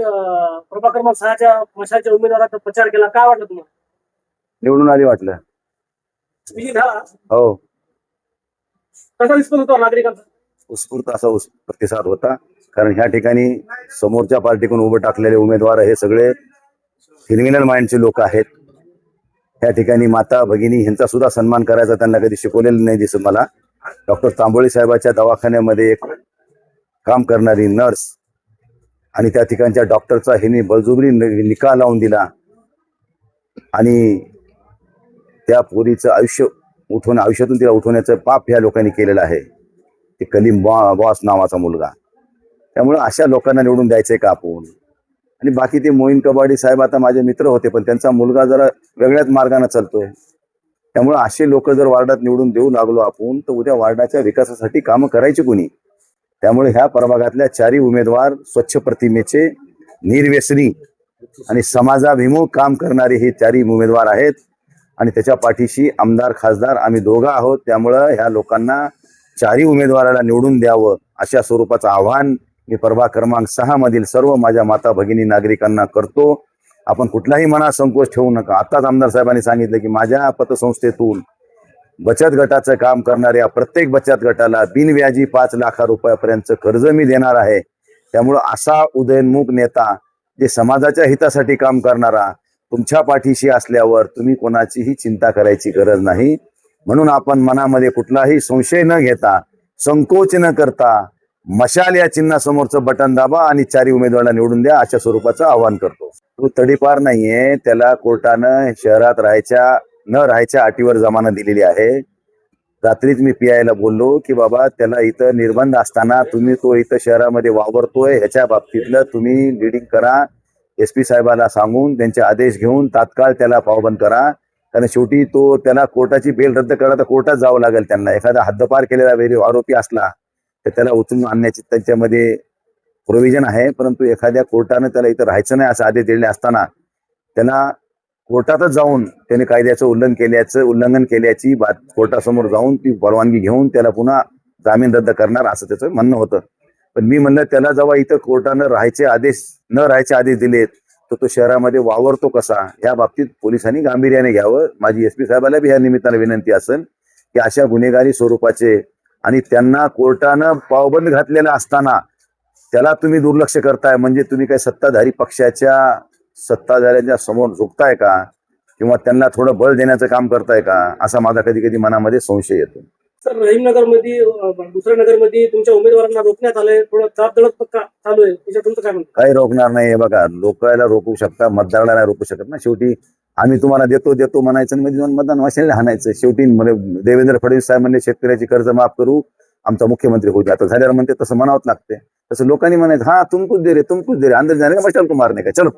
प्रभाग क्रमांक 6च्या मशालच्या उमेदवाराचा प्रचार केला, काय वाटलं तुम्हाला? निवडून आली वाटलं. विजय झाला, हो, कसा रिस्पॉन्स होता नागरिकांचा? उत्स्फूर्त असा प्रतिसाद होता. कारण ह्या ठिकाणी समोरच्या पार्टीकडून उभं टाकलेले उमेदवार हे सगळे क्रिमिनल माइंडचे लोक आहेत. त्या ठिकाणी माता भगिनी ह्यांचा सुद्धा सन्मान करायचा त्यांना कधी शिकवलेलं नाही दिसत मला. डॉक्टर तांबोळी साहेबाच्या दवाखान्यामध्ये एक काम करणारी नर्स आणि त्या ठिकाणच्या डॉक्टरचा ह्यांनी बळजुबरी निकाल लावून दिला आणि त्या पोरीचं आयुष्यातून तिला उठवण्याचं पाप ह्या लोकांनी केलेलं आहे. ते कलीम बॉस नावाचा मुलगा. त्यामुळे अशा लोकांना निवडून द्यायचंय का आपण? आणि बाकी ते मोईन कबाडी साहेब आता माझे मित्र होते, पण त्यांचा मुलगा जरा वेगळ्याच मार्गाने चालतोय. त्यामुळे असे लोक जर वार्डात निवडून देऊ लागलो आपण तर उद्या वार्डाच्या विकासासाठी कामं करायची कोणी? त्यामुळे ह्या प्रभागातल्या चारही उमेदवार स्वच्छ प्रतिमेचे, निर्व्यसनी आणि समाजाभिमुख काम करणारे हे चारही उमेदवार आहेत आणि त्याच्या पाठीशी आमदार खासदार आम्ही दोघं आहोत. त्यामुळं ह्या लोकांना चारही उमेदवाराला निवडून द्यावं अशा स्वरूपाचं आव्हान मी प्रभाग क्रमांक 6 मधील सर्व माझ्या माता भगिनी नागरिकांना करतो. आपण कुठलाही मनात संकोच ठेवू नका. आताच आमदार साहेबांनी सांगितलं की माझ्या पतसंस्थेतून बचत गटाचं काम करणाऱ्या प्रत्येक बचत गटाला बिनव्याजी 5 लाख रुपयापर्यंतचं कर्ज मी देणार आहे. त्यामुळं असा उदयोन्मुख नेता, जे समाजाच्या हितासाठी काम करणारा, तुमच्या पाठीशी असल्यावर तुम्ही कोणाचीही चिंता करायची गरज नाही. म्हणून आपण मनामध्ये कुठलाही संशय न घेता, संकोच न करता मशाल या चिन्हासमोरचं बटन दाबा आणि चारही उमेदवारांना निवडून द्या अशा स्वरूपाचं आवाहन करतो. तो तडीपार नाहीये. त्याला कोर्टानं शहरात न राहायच्या अटीवर जमानत दिलेली आहे. रात्रीच मी PI बोललो की बाबा त्याला इथं निर्बंध असताना तुम्ही तो इथं शहरामध्ये वावरतोय ह्याच्या बाबतीतलं तुम्ही लिडिंग करा. SP साहेबाला सांगून त्यांचे आदेश घेऊन तात्काळ त्याला पावबंद करा. कारण शेवटी त्याला कोर्टाची बेल रद्द करा तर कोर्टात जावं लागेल. त्यांना एखादा हद्दपार केलेला आरोपी असला तर त्याला उचलून आणण्याची त्यांच्यामध्ये प्रोव्हिजन आहे. परंतु एखाद्या कोर्टानं त्याला इथं राहायचं नाही असा आदेश दिलेला असताना त्यांना कोर्टातच जाऊन त्याने कायद्याचं उल्लंघन केल्याची बात कोर्टासमोर जाऊन ती परवानगी घेऊन त्याला पुन्हा जामीन रद्द करणार असं त्याचं म्हणणं होतं. पण मी म्हणलं त्याला जेव्हा इथं कोर्टानं न राहायचे आदेश दिलेत तर तो शहरामध्ये वावरतो कसा? या बाबतीत पोलिसांनी गांभीर्याने घ्यावं. माझी SP साहेबाला बी ह्या निमित्तानं विनंती असेल की अशा गुन्हेगारी स्वरूपाचे आणि त्यांना कोर्टानं पावबंद घातलेला असताना त्याला तुम्ही दुर्लक्ष करताय म्हणजे तुम्ही काही सत्ताधारी पक्षाच्या सत्ताधाऱ्यांच्या समोर झुकताय का? किंवा त्यांना थोडं बळ देण्याचं काम करताय का? असा माझा कधी कधी मनामध्ये संशय येतो. सर, रहीमनगरमध्ये दुसऱ्या नगरमध्ये तुमच्या उमेदवारांना रोखण्यात आलंय, थोडं चाप चालू आहे, त्याच्यात तुमचं काय म्हणतं? काही रोखणार नाही. बघा, लोकांना रोखू शकता, मतदाराला नाही रोखू शकत ना. शेवटी आम्ही तुम्हाला देतो म्हणायचं आणि मध्ये मतदान वाशायला हाणायचं. शेवटी देवेंद्र फडणवीस साहेब म्हणले शेतकऱ्याची कर्ज माफ करू, आमचा मुख्यमंत्री होऊ द्या. आता झाल्यावर म्हणते तसं म्हणावंच लागते. तसं लोकांनी म्हणायचं हा तुमकुच दे रे अंदर जाणे का मशाल को मारणे का चलो.